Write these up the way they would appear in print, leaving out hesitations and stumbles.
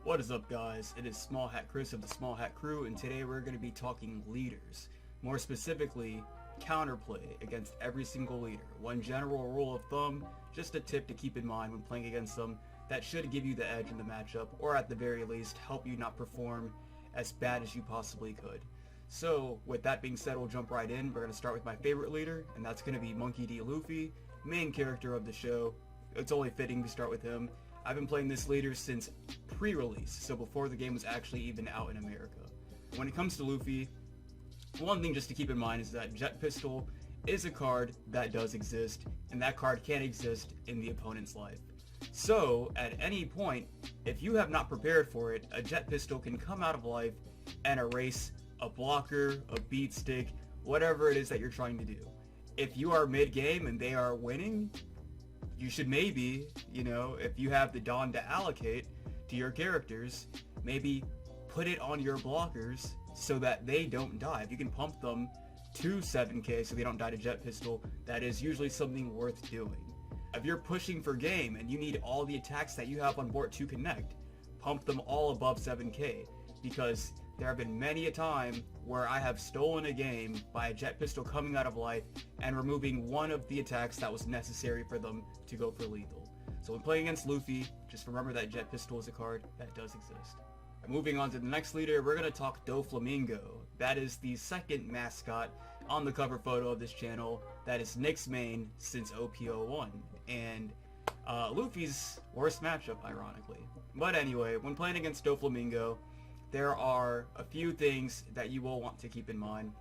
What is up, guys? It is Small Hat Chris of the Small Hat Crew, and today we're going to be talking leaders. More specifically, counterplay against every single leader. One general rule of thumb, just a tip to keep in mind when playing against them, that should give you the edge in the matchup, or at the very least, help you not perform as bad as you possibly could. So, with that being said, we'll jump right in. We're going to start with my favorite leader, and that's going to be Monkey D. Luffy, main character of the show. It's only fitting to start with him. I've been playing this leader since pre-release, so before the game was actually even out in America. When it comes to Luffy, one thing just to keep in mind is that Jet Pistol is a card that does exist, and that card can exist in the opponent's life. So, at any point, if you have not prepared for it, a Jet Pistol can come out of life and erase a blocker, a beat stick, whatever it is that you're trying to do. If you are mid-game and they are winning, you should maybe, if you have the Dawn to allocate to your characters, maybe put it on your blockers so that they don't die. If you can pump them to 7k so they don't die to Jet Pistol, that is usually something worth doing. If you're pushing for game and you need all the attacks that you have on board to connect, pump them all above 7k, because there have been many a time where I have stolen a game by a Jet Pistol coming out of life and removing one of the attacks that was necessary for them to go for lethal. So when playing against Luffy, just remember that Jet Pistol is a card that does exist. Moving on to the next leader, we're going to talk Doflamingo. That is the second mascot on the cover photo of this channel that is Nick's main since OP01, and Luffy's worst matchup, ironically. But anyway, when playing against Doflamingo, there are a few things that you will want to keep in mind.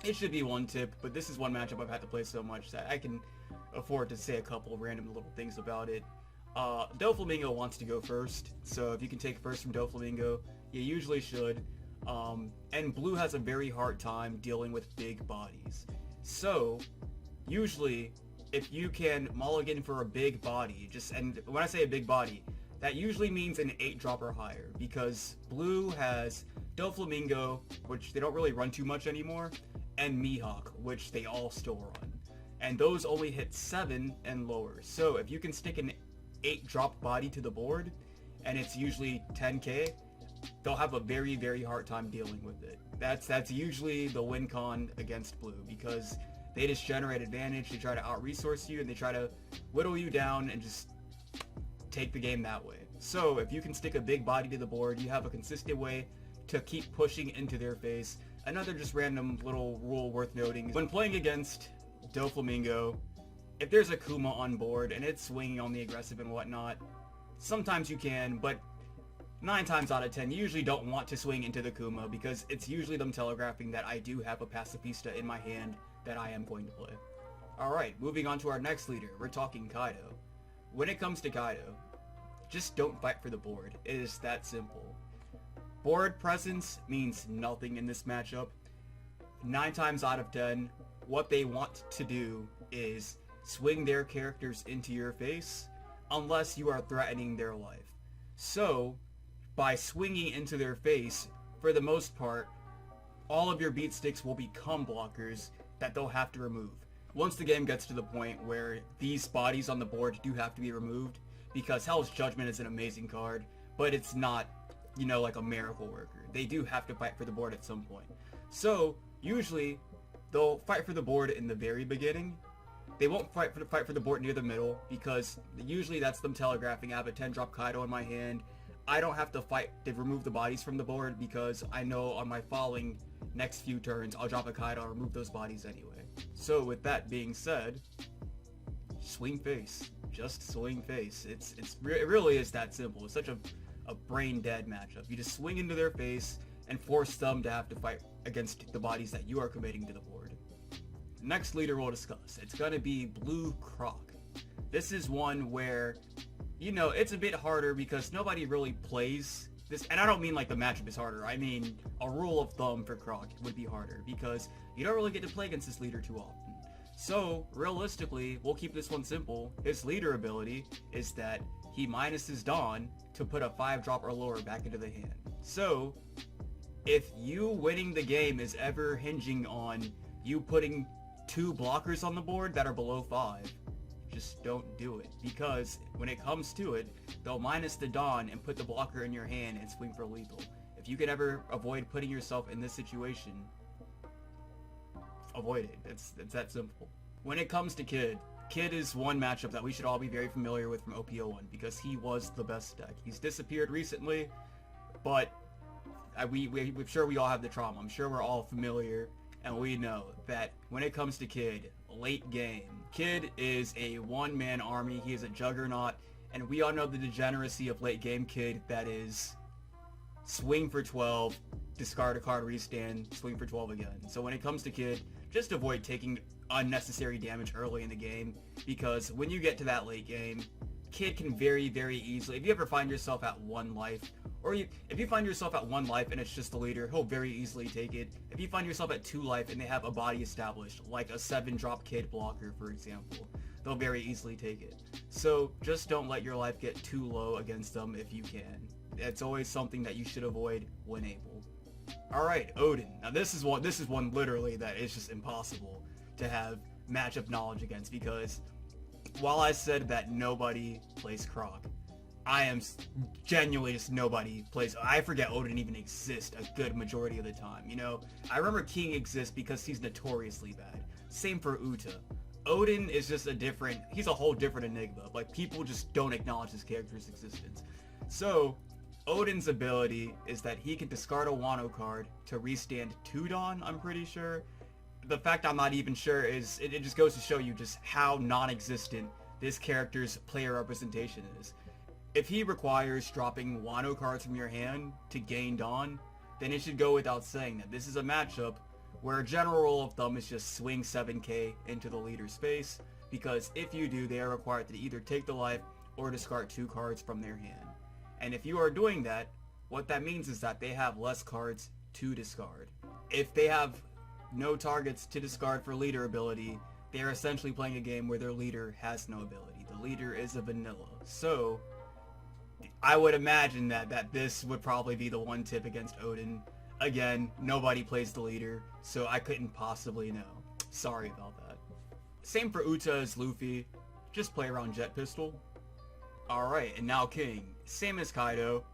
It should be one tip, but this is one matchup I've had to play so much that I can afford to say a couple random little things about it. Doflamingo wants to go first, so if you can take first from Doflamingo, you usually should. And Blue has a very hard time dealing with big bodies. So, usually, if you can mulligan for a big body, and when I say a big body, that usually means an 8-drop or higher, because Blue has Doflamingo, which they don't really run too much anymore, and Mihawk, which they all still run. And those only hit 7 and lower. So if you can stick an 8-drop body to the board, and it's usually 10k, they'll have a very, very hard time dealing with it. That's usually the win con against Blue, because they just generate advantage, they try to out-resource you, and they try to whittle you down and just take the game that way. So if you can stick a big body to the board, you have a consistent way to keep pushing into their face. Another just random little rule worth noting is when playing against Doflamingo, if there's a Kuma on board and it's swinging on the aggressive and whatnot, sometimes you can, but 9 times out of 10 you usually don't want to swing into the Kuma, because it's usually them telegraphing that I do have a Pacifista in my hand that I am going to play. Alright, moving on to our next leader, we're talking Kaido. When it comes to Kaido, just don't fight for the board. It is that simple. Board presence means nothing in this matchup. 9 times out of 10, what they want to do is swing their characters into your face unless you are threatening their life. So, by swinging into their face, for the most part, all of your beat sticks will become blockers that they'll have to remove. Once the game gets to the point where these bodies on the board do have to be removed, because Hell's Judgment is an amazing card, but it's not, like a miracle worker. They do have to fight for the board at some point. So, usually, they'll fight for the board in the very beginning. They won't fight for the board near the middle, because usually that's them telegraphing, I have a 10-drop Kaido in my hand. I don't have to fight to remove the bodies from the board, because I know on my following next few turns, I'll drop a Kaido and remove those bodies anyway. So with that being said, swing face. Just swing face. It really is that simple. It's such a brain dead matchup. You just swing into their face and force them to have to fight against the bodies that you are committing to the board. Next leader we'll discuss, it's gonna be Blue Croc. This is one where, it's a bit harder because nobody really plays this, and I don't mean like the matchup is harder, I mean a rule of thumb for Croc would be harder, because you don't really get to play against this leader too often. So, realistically, we'll keep this one simple. His leader ability is that he minuses Dawn to put a 5-drop or lower back into the hand. So, if you winning the game is ever hinging on you putting 2 blockers on the board that are below 5, just don't do it. Because when it comes to it, they'll minus the Dawn and put the blocker in your hand and swing for lethal. If you can ever avoid putting yourself in this situation, avoid it. It's that simple. When it comes to Kid, Kid is one matchup that we should all be very familiar with from OP01 because he was the best deck. He's disappeared recently, but we're sure we all have the trauma. I'm sure we're all familiar, and we know that when it comes to Kid, late game, Kid is a one-man army. He is a juggernaut, and we all know the degeneracy of late game Kid, that is swing for 12, discard a card, restand, swing for 12 again. So when it comes to Kid, just avoid taking unnecessary damage early in the game, because when you get to that late game, Kid can very, very easily, if you ever find yourself at 1 life, or if you find yourself at 1 life and it's just the leader, he'll very easily take it. If you find yourself at 2 life and they have a body established, like a 7-drop Kid blocker, for example, they'll very easily take it. So just don't let your life get too low against them if you can. It's always something that you should avoid when able. Alright, Odin. Now this is one literally that is just impossible to have matchup knowledge against, because while I said that nobody plays Croc, I am genuinely just nobody plays. I forget Odin even exists a good majority of the time. You know, I remember King exists because he's notoriously bad. Same for Uta. Odin is just he's a whole different enigma. Like, people just don't acknowledge his character's existence. So Odin's ability is that he can discard a Wano card to restand 2 Dawn, I'm pretty sure. The fact I'm not even sure is, it just goes to show you just how non-existent this character's player representation is. If he requires dropping Wano cards from your hand to gain Dawn, then it should go without saying that this is a matchup where a general rule of thumb is just swing 7k into the leader's space, because if you do, they are required to either take the life or discard 2 cards from their hand. And if you are doing that, what that means is that they have less cards to discard. If they have no targets to discard for leader ability, they are essentially playing a game where their leader has no ability. The leader is a vanilla. So I would imagine that this would probably be the one tip against Odin. Again, nobody plays the leader, so I couldn't possibly know. Sorry about that. Same for Uta as Luffy. Just play around Jet Pistol. Alright, and now King. Same as Kaido.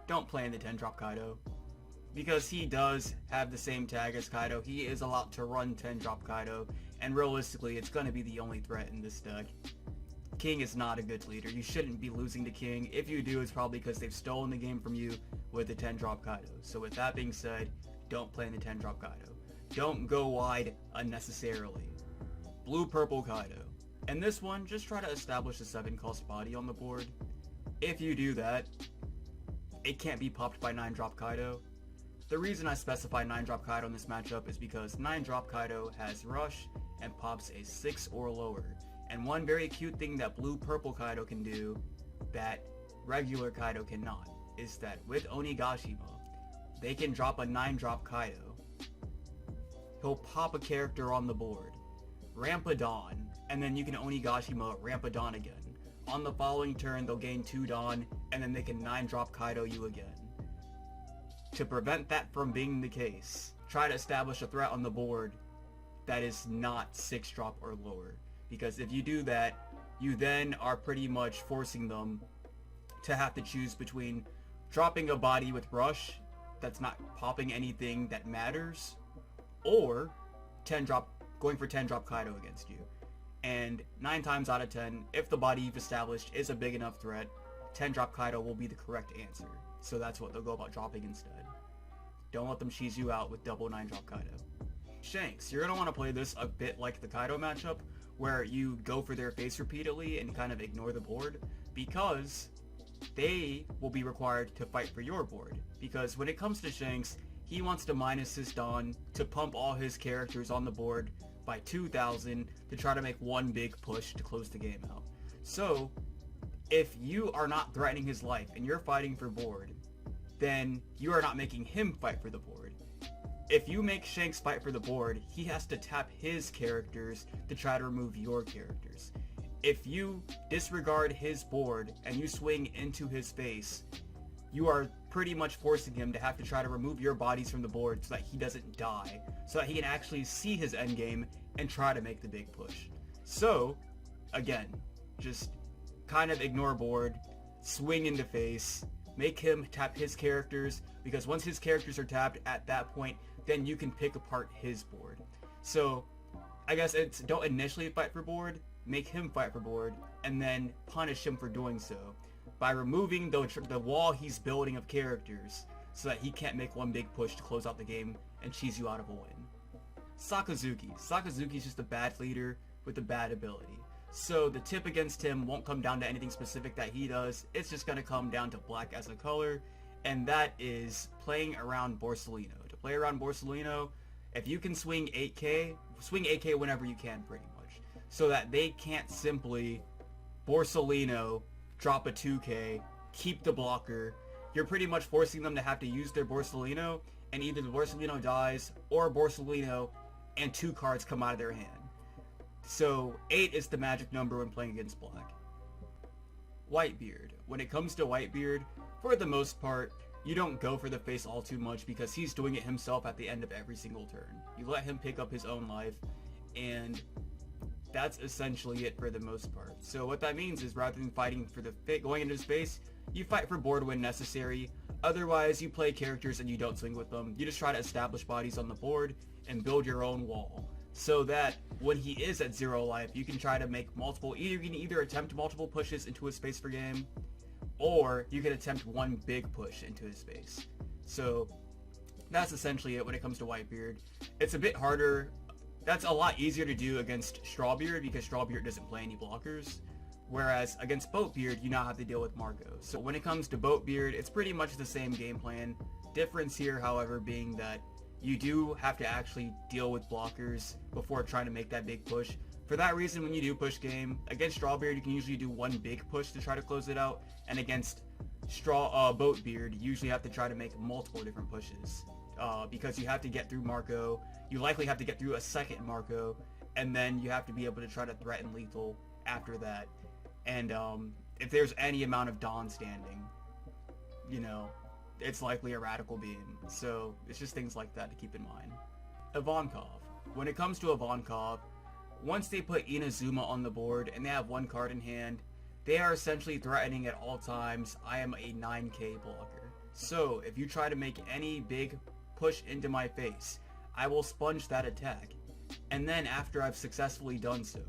Don't play in the 10-drop Kaido, because he does have the same tag as Kaido. He is allowed to run 10-drop Kaido, and realistically, it's going to be the only threat in this deck. King is not a good leader. You shouldn't be losing to King. If you do, it's probably because they've stolen the game from you with the 10-drop Kaido. So with that being said, don't play in the 10-drop Kaido. Don't go wide unnecessarily. Blue-purple Kaido. And this one, just try to establish a 7-cost body on the board. If you do that, it can't be popped by 9-drop Kaido. The reason I specify 9-drop Kaido in this matchup is because 9-drop Kaido has Rush and pops a 6 or lower. And one very cute thing that blue-purple Kaido can do that regular Kaido cannot is that with Onigashima, they can drop a 9-drop Kaido. He'll pop a character on the board, ramp a Dawn, and then you can Onigashima ramp a Dawn again. On the following turn, they'll gain 2 Dawn, and then they can 9-drop Kaido you again. To prevent that from being the case, try to establish a threat on the board that is not 6-drop or lower. Because if you do that, you then are pretty much forcing them to have to choose between dropping a body with Rush that's not popping anything that matters, or going for 10-drop Kaido against you. And 9 times out of 10, if the body you've established is a big enough threat, 10-drop Kaido will be the correct answer. So that's what they'll go about dropping instead. Don't let them cheese you out with double 9-drop Kaido. Shanks, you're going to want to play this a bit like the Kaido matchup, where you go for their face repeatedly and kind of ignore the board, because they will be required to fight for your board. Because when it comes to Shanks, he wants to minus his Dawn to pump all his characters on the board by 2,000 to try to make one big push to close the game out. So if you are not threatening his life and you're fighting for board, then you are not making him fight for the board. If you make Shanks fight for the board, he has to tap his characters to try to remove your characters. If you disregard his board and you swing into his face, you are pretty much forcing him to have to try to remove your bodies from the board so that he doesn't die, so that he can actually see his endgame and try to make the big push. So, again, just kind of ignore board, swing into face, make him tap his characters, because once his characters are tapped at that point, then you can pick apart his board. So, I guess it's don't initially fight for board, make him fight for board, and then punish him for doing so by removing the wall he's building of characters so that he can't make one big push to close out the game and cheese you out of a win. Sakazuki. Sakazuki's just a bad leader with a bad ability. So the tip against him won't come down to anything specific that he does, it's just going to come down to black as a color, and that is playing around Borsalino. To play around Borsalino, if you can swing 8k whenever you can pretty much, so that they can't simply Borsalino, drop a 2k, keep the blocker. You're pretty much forcing them to have to use their Borsalino, and either the Borsalino dies, or Borsalino and 2 cards come out of their hand. So 8 is the magic number when playing against black. Whitebeard. When it comes to Whitebeard, for the most part, you don't go for the face all too much because he's doing it himself at the end of every single turn. You let him pick up his own life, and that's essentially it for the most part. So what that means is rather than fighting for the going into his face, you fight for board when necessary. Otherwise, you play characters and you don't swing with them. You just try to establish bodies on the board and build your own wall, so that when he is at 0 life, you can try to make multiple, you can either attempt multiple pushes into his face per game, or you can attempt one big push into his face. So that's essentially it when it comes to Whitebeard. It's a bit harder. That's a lot easier to do against Strawbeard because Strawbeard doesn't play any blockers. Whereas against Boatbeard, you now have to deal with Marco. So when it comes to Boatbeard, it's pretty much the same game plan. Difference here, however, being that you do have to actually deal with blockers before trying to make that big push. For that reason, when you do push game, against Strawbeard, you can usually do one big push to try to close it out. And against Boatbeard, you usually have to try to make multiple different pushes. Because you have to get through Marco, you likely have to get through a second Marco, and then you have to be able to try to threaten lethal after that. And if there's any amount of Dawn standing, you know, it's likely a Radical Beam. So it's just things like that to keep in mind. Ivankov. When it comes to Ivankov, once they put Inazuma on the board and they have one card in hand, they are essentially threatening at all times, I am a 9k blocker. So if you try to make any big push into my face, I will sponge that attack. And then after I've successfully done so,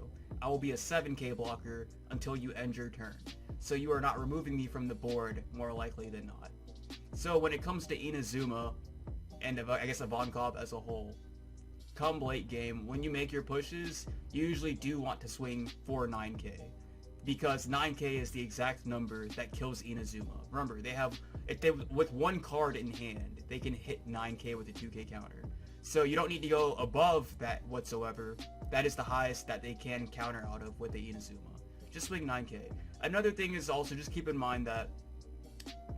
I will be a 7k blocker until you end your turn. So you are not removing me from the board more likely than not. So when it comes to Inazuma, and I guess Ivankov as a whole, come late game, when you make your pushes, you usually do want to swing for 9k. Because 9k is the exact number that kills Inazuma. Remember, with one card in hand, they can hit 9k with a 2k counter. So you don't need to go above that whatsoever. That is the highest that they can counter out of with the Inazuma. Just swing 9k. Another thing is also just keep in mind that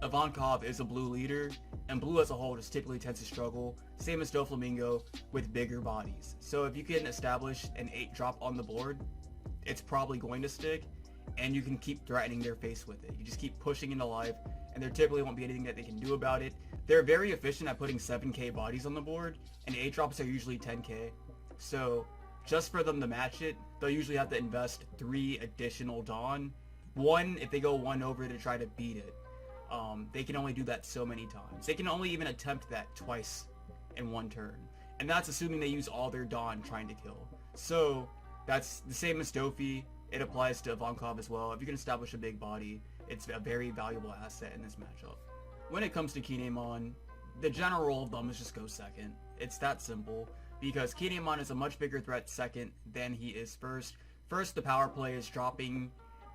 Ivankov is a blue leader, and blue as a whole just typically tends to struggle, same as Doflamingo, with bigger bodies. So if you can establish an 8-drop on the board, it's probably going to stick, and you can keep threatening their face with it. You just keep pushing into life, and there typically won't be anything that they can do about it. They're very efficient at putting 7k bodies on the board, and 8-drops are usually 10k. So just for them to match it, they'll usually have to invest 3 additional Dawn. 1 if they go 1 over to try to beat it. They can only do that so many times. They can only even attempt that twice in one turn. And that's assuming they use all their Dawn trying to kill. So that's the same as Dofi. It applies to Ivankov as well. If you can establish a big body, it's a very valuable asset in this matchup. When it comes to Kinemon, the general rule of thumb is just go second. It's that simple, because Kinemon is a much bigger threat second than he is first. First, the power play is dropping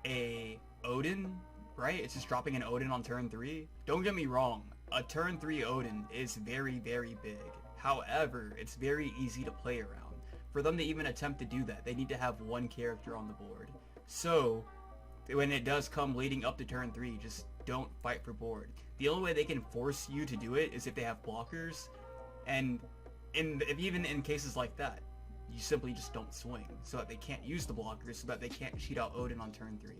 a Odin, right? It's just dropping an Odin on turn 3. Don't get me wrong, a turn 3 Odin is very, very big. However, it's very easy to play around. For them to even attempt to do that, they need to have one character on the board. So, when it does come leading up to turn 3, just don't fight for board. The only way they can force you to do it is if they have blockers, and even in cases like that, you simply just don't swing, so that they can't use the blockers, so that they can't cheat out Odin on turn 3.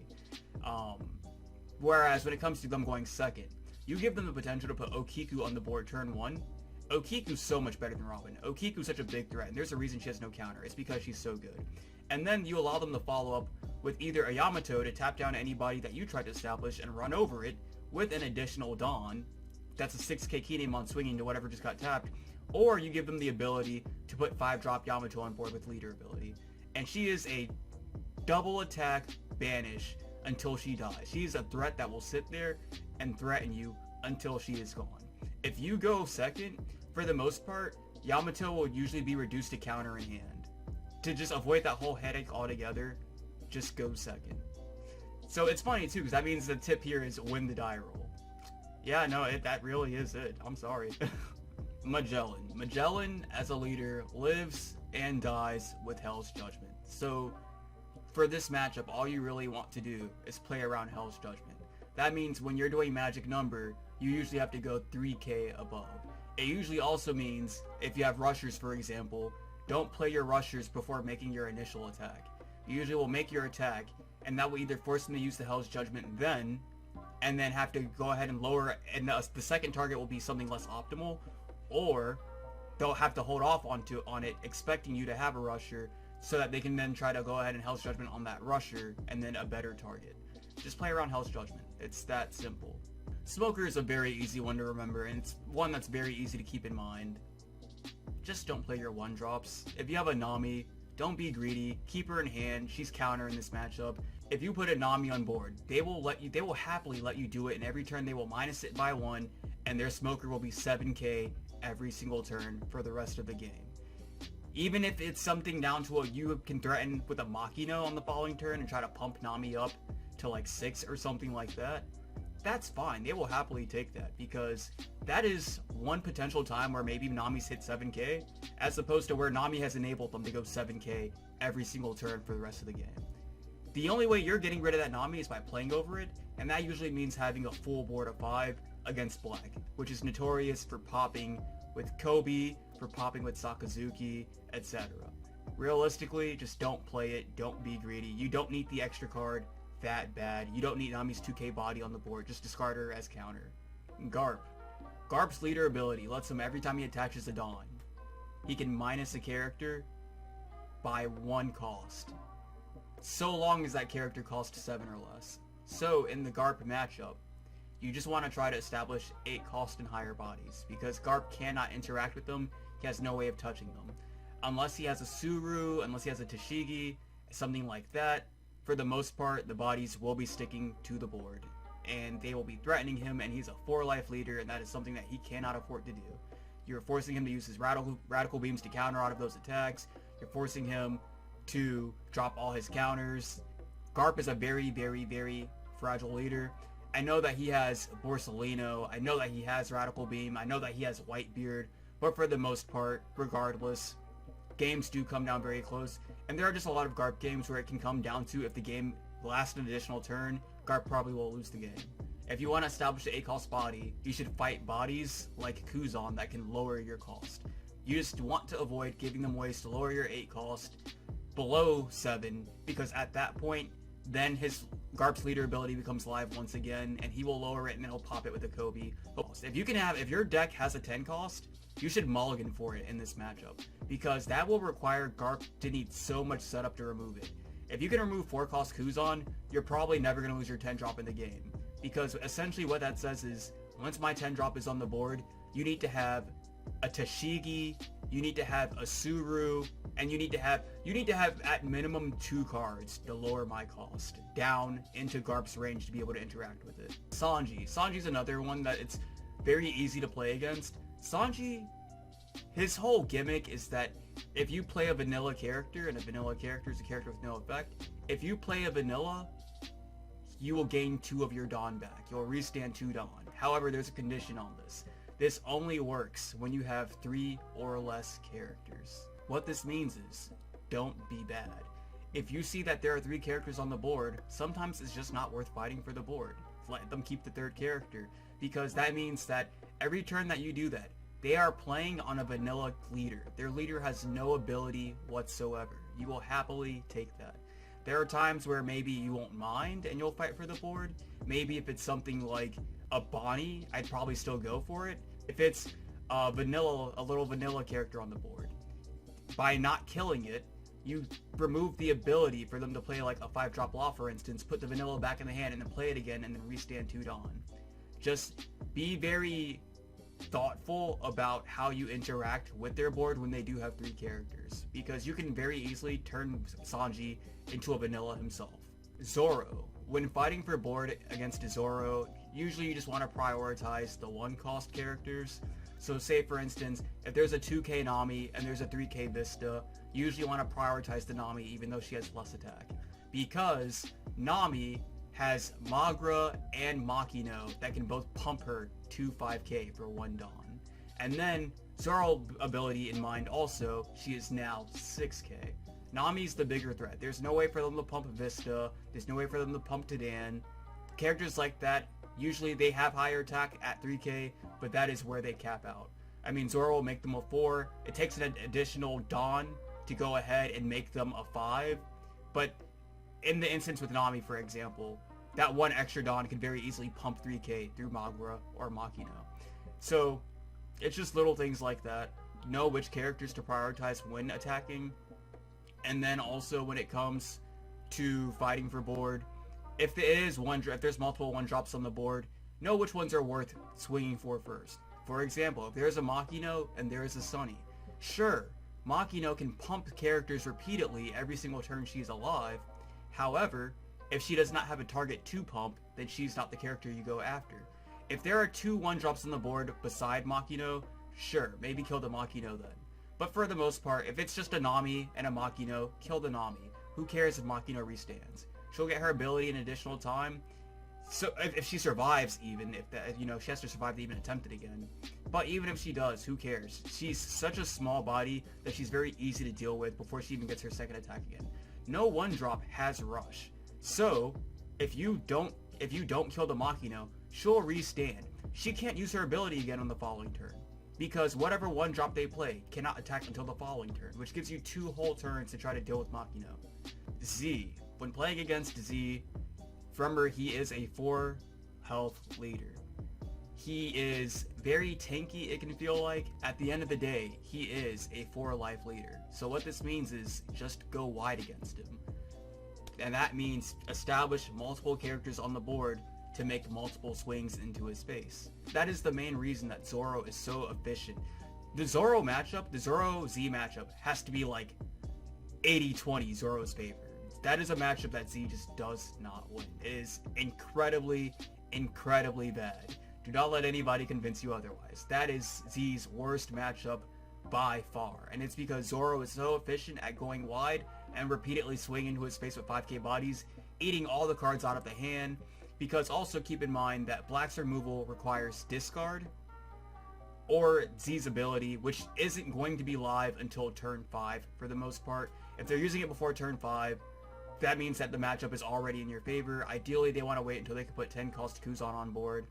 Whereas when it comes to them going second, you give them the potential to put Okiku on the board turn 1. Okiku's so much better than Robin. Okiku's such a big threat, and there's a reason she has no counter. It's because she's so good. and then you allow them to follow up with either a Yamato to tap down anybody that you tried to establish and run over it with an additional Dawn. That's a 6k key name on swinging to whatever just got tapped. Or you give them the ability to put 5-drop Yamato on board with leader ability. And she is a double attack banish until she dies. She's a threat that will sit there and threaten you until she is gone. If you go second, for the most part, Yamato will usually be reduced to counter in hand. To just avoid that whole headache altogether, just go second. So it's funny too, because that means the tip here is win the die roll. Yeah, no, that really is it. I'm sorry. Magellan. Magellan, as a leader, lives and dies with Hell's Judgment. So for this matchup, all you really want to do is play around Hell's Judgment. That means when you're doing magic number, you usually have to go 3k above. It usually also means, if you have rushers for example, don't play your rushers before making your initial attack. You usually will make your attack, and that will either force them to use the Hell's Judgment then, and then have to go ahead and lower, and the second target will be something less optimal, or they'll have to hold off on it, expecting you to have a rusher, so that they can then try to go ahead and Hell's Judgment on that rusher, and then a better target. Just play around Hell's Judgment. It's that simple. Smoker is a very easy one to remember, and it's one that's very easy to keep in mind. Just don't play your 1-drops. If you have a Nami, don't be greedy. Keep her in hand. She's counter in this matchup. If you put a Nami on board, they will happily let you do it, and every turn they will minus it by 1, and their Smoker will be 7k every single turn for the rest of the game. Even if it's something down to what you can threaten with a Makino on the following turn and try to pump Nami up to like 6 or something like that, that's fine. They will happily take that, because that is one potential time where maybe Nami's hit 7k, as opposed to where Nami has enabled them to go 7k every single turn for the rest of the game. The only way you're getting rid of that Nami is by playing over it, and that usually means having a full board of 5 against Black, which is notorious for popping with Kobe, for popping with Sakazuki, etc. Realistically, just don't play it. Don't be greedy. You don't need the extra card that bad. You don't need Nami's 2k body on the board. Just discard her as counter. Garp. Garp's leader ability lets him, every time he attaches a Dawn, he can minus a character by 1 cost, so long as that character costs 7 or less. So in the Garp matchup, you just want to try to establish 8 cost and higher bodies, because Garp cannot interact with them. He has no way of touching them. Unless he has a Suru, unless he has a Tashigi, something like that, for the most part, the bodies will be sticking to the board, and they will be threatening him, and he's a 4-life leader, and that is something that he cannot afford to do. You're forcing him to use his radical beams to counter out of those attacks. You're forcing him to drop all his counters. Garp is a very, very, very fragile leader. I know that he has Borsalino, I know that he has Radical Beam, I know that he has Whitebeard, but for the most part, regardless, games do come down very close, and there are just a lot of Garp games where it can come down to, if the game lasts an additional turn, Garp probably will lose the game. If you want to establish an 8-cost body, you should fight bodies like Kuzan that can lower your cost. You just want to avoid giving them ways to lower your 8 cost below 7, because at that point, then Garp's leader ability becomes live once again, and he will lower it and then he'll pop it with a Kobe. If your deck has a 10 cost, you should mulligan for it in this matchup, because that will require Garp to need so much setup to remove it. If you can remove 4-cost Kuzan, you're probably never going to lose your 10-drop in the game, because essentially what that says is, once my 10-drop is on the board, you need to have a Tashigi, you need to have a Suru, and you need to have at minimum 2 cards to lower my cost down into Garp's range to be able to interact with it. Sanji's another one that it's very easy to play against. Sanji, his whole gimmick is that if you play a vanilla character, and a vanilla character is a character with no effect, if you play a vanilla, you will gain 2 of your Dawn back. You'll restand 2 Dawn. However, there's a condition on this. This only works when you have 3 or less characters. What this means is, don't be bad. If you see that there are 3 characters on the board, sometimes it's just not worth fighting for the board. Let them keep the 3rd character, because that means that every turn that you do that, they are playing on a vanilla leader. Their leader has no ability whatsoever. You will happily take that. There are times where maybe you won't mind and you'll fight for the board. Maybe if it's something like a Bonnie, I'd probably still go for it. If it's a little vanilla character on the board, by not killing it, you remove the ability for them to play like a 5-drop Law, for instance, put the vanilla back in the hand and then play it again and then restand 2 Dawn. Just be very thoughtful about how you interact with their board when they do have 3 characters, because you can very easily turn Sanji into a vanilla himself. Zoro. When fighting for board against Zoro, usually you just want to prioritize the 1-cost characters. So say for instance, if there's a 2k Nami and there's a 3k Vista, you usually want to prioritize the Nami even though she has less attack. Because Nami has Magra and Makino that can both pump her to 5k for 1 Dawn. And then Zoro ability in mind also, she is now 6k. Nami's the bigger threat. There's no way for them to pump Vista. There's no way for them to pump Tadane. Characters like that, usually they have higher attack at 3k, but that is where they cap out. I mean, Zoro will make them a 4. It takes an additional Dawn to go ahead and make them a 5. But in the instance with Nami, for example, that 1 extra Dawn can very easily pump 3k through Magra or Makino. So it's just little things like that. Know which characters to prioritize when attacking. And then also when it comes to fighting for board, if there's multiple 1-drops on the board, know which ones are worth swinging for first. For example, if there's a Makino and there is a Sunny, sure, Makino can pump characters repeatedly every single turn she's alive. However, if she does not have a target to pump, then she's not the character you go after. If there are 2 1-drops on the board beside Makino, sure, maybe kill the Makino then. But for the most part, if it's just a Nami and a Makino, kill the Nami. Who cares if Makino restands? She'll get her ability in additional time. So if she survives, even if that, she has to survive to even attempt it again. But even if she does, who cares? She's such a small body that she's very easy to deal with before she even gets her second attack again. No 1-drop has rush. So if you don't kill the Makino, she'll restand. She can't use her ability again on the following turn, because whatever 1-drop they play cannot attack until the following turn, which gives you 2 whole turns to try to deal with Makino. Z. When playing against Z, remember he is a 4 health leader. He is very tanky, it can feel like. At the end of the day, he is a 4 life leader. So what this means is just go wide against him. And that means establish multiple characters on the board to make multiple swings into his space. That is the main reason that Zoro is so efficient. The Zoro Z matchup has to be like 80-20 Zoro's favor. That is a matchup that Z just does not win. It is incredibly, incredibly bad. Do not let anybody convince you otherwise. That is Z's worst matchup by far. And it's because Zoro is so efficient at going wide and repeatedly swinging into his face with 5k bodies, eating all the cards out of the hand. Because also keep in mind that Black's removal requires discard or Z's ability, which isn't going to be live until turn 5 for the most part. If they're using it before turn 5, that means that the matchup is already in your favor. Ideally, they want to wait until they can put 10 cost Kuzan on board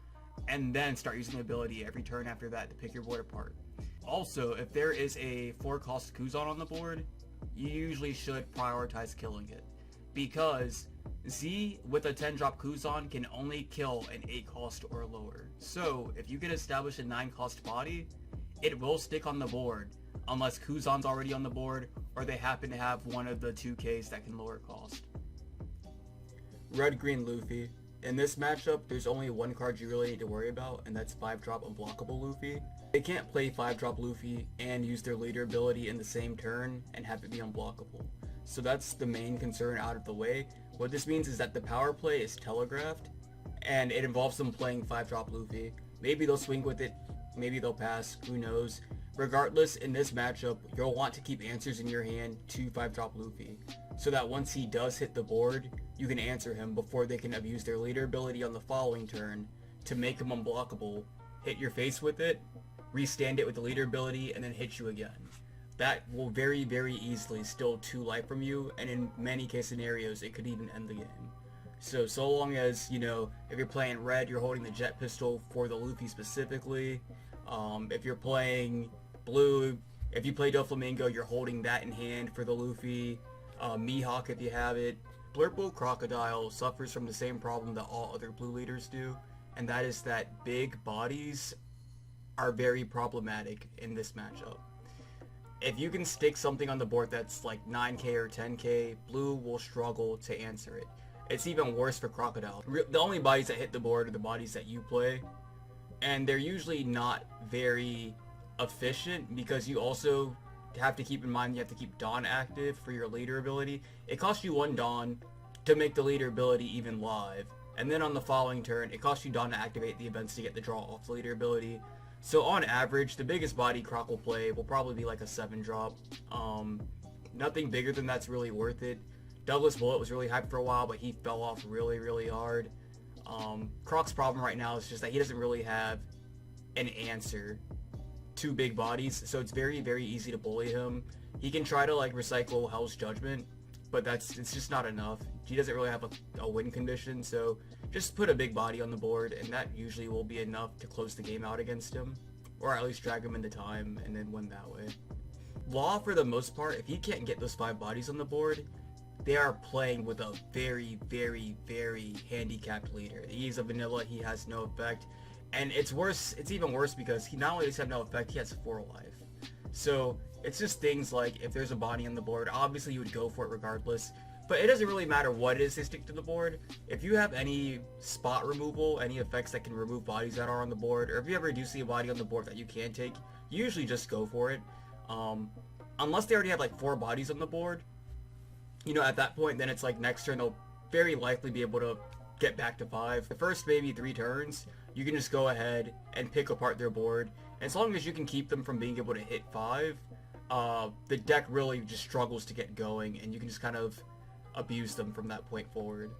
and then start using the ability every turn after that to pick your board apart. Also, if there is a 4 cost Kuzan on the board, you usually should prioritize killing it, because Z with a 10-drop Kuzan can only kill an 8 cost or lower. So if you can establish a 9 cost body, it will stick on the board unless Kuzan's already on the board or they happen to have one of the 2Ks that can lower cost. Red-Green Luffy. In this matchup, there's only one card you really need to worry about, and that's 5-drop Unblockable Luffy. They can't play 5-drop Luffy and use their leader ability in the same turn and have it be unblockable. So that's the main concern out of the way. What this means is that the power play is telegraphed, and it involves them playing 5-drop Luffy. Maybe they'll swing with it, maybe they'll pass, who knows. Regardless, in this matchup, you'll want to keep answers in your hand to 5-drop Luffy, so that once he does hit the board, you can answer him before they can abuse their leader ability on the following turn to make him unblockable, hit your face with it, restand it with the leader ability, and then hit you again. That will very, very easily steal 2 life from you, and in many case scenarios, it could even end the game. So long as, if you're playing red, you're holding the jet pistol for the Luffy specifically. If you're playing blue, if you play Doflamingo, you're holding that in hand for the Luffy. Mihawk if you have it. Blurple Crocodile suffers from the same problem that all other blue leaders do, and that is that big bodies are very problematic in this matchup. If you can stick something on the board that's like 9k or 10k, blue will struggle to answer it. It's even worse for Crocodile. The only bodies that hit the board are the bodies that you play, and they're usually not very efficient because you also have to keep in mind you have to keep Dawn active for your leader ability. It costs you 1 Dawn to make the leader ability even live, and then on the following turn it costs you Dawn to activate the events to get the draw off the leader ability. So on average, the biggest body Croc will play will probably be like a 7 drop. Nothing bigger than that's really worth it. Douglas Bullet was really hyped for a while, but he fell off really hard. Croc's problem right now is just that he doesn't really have an answer to big bodies, so it's very easy to bully him. He can try to like recycle Hell's Judgment, but it's just not enough. He doesn't really have a win condition, so just put a big body on the board, and that usually will be enough to close the game out against him, or at least drag him into time and then win that way. Law, for the most part, if he can't get those 5 bodies on the board, they are playing with a very handicapped leader. He's a vanilla, he has no effect, and it's even worse because he not only does have no effect, he has 4 life. So it's just things like, if there's a body on the board, obviously you would go for it regardless, but it doesn't really matter what it is they stick to the board. If you have any spot removal, any effects that can remove bodies that are on the board, or if you ever do see a body on the board that you can take, you usually just go for it. Unless they already have like 4 bodies on the board, you know, at that point, then it's like next turn they'll very likely be able to get back to 5. The first maybe 3 turns, you can just go ahead and pick apart their board. And as long as you can keep them from being able to hit 5, the deck really just struggles to get going, and you can just kind of abuse them from that point forward.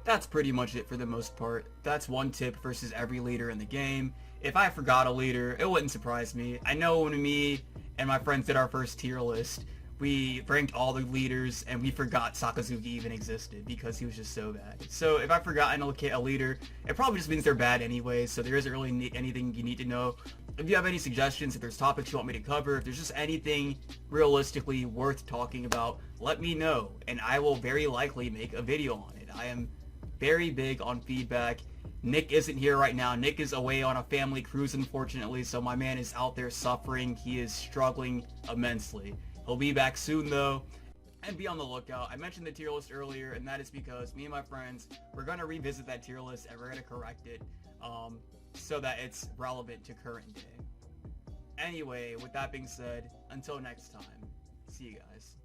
That's pretty much it for the most part. That's one tip versus every leader in the game. If I forgot a leader, it wouldn't surprise me. I know when me and my friends did our first tier list, we ranked all the leaders and we forgot Sakazuki even existed because he was just so bad. So if I've forgotten a leader, it probably just means they're bad anyway, so there isn't really anything you need to know. If you have any suggestions, if there's topics you want me to cover, if there's just anything realistically worth talking about, let me know, and I will very likely make a video on it. I am very big on feedback. Nick isn't here right now. Nick is away on a family cruise, unfortunately, so my man is out there suffering. He is struggling immensely. He'll be back soon, though, and be on the lookout. I mentioned the tier list earlier, and that is because me and my friends, we're going to revisit that tier list, and we're going to correct it so that it's relevant to current day. Anyway, with that being said, until next time, see you guys.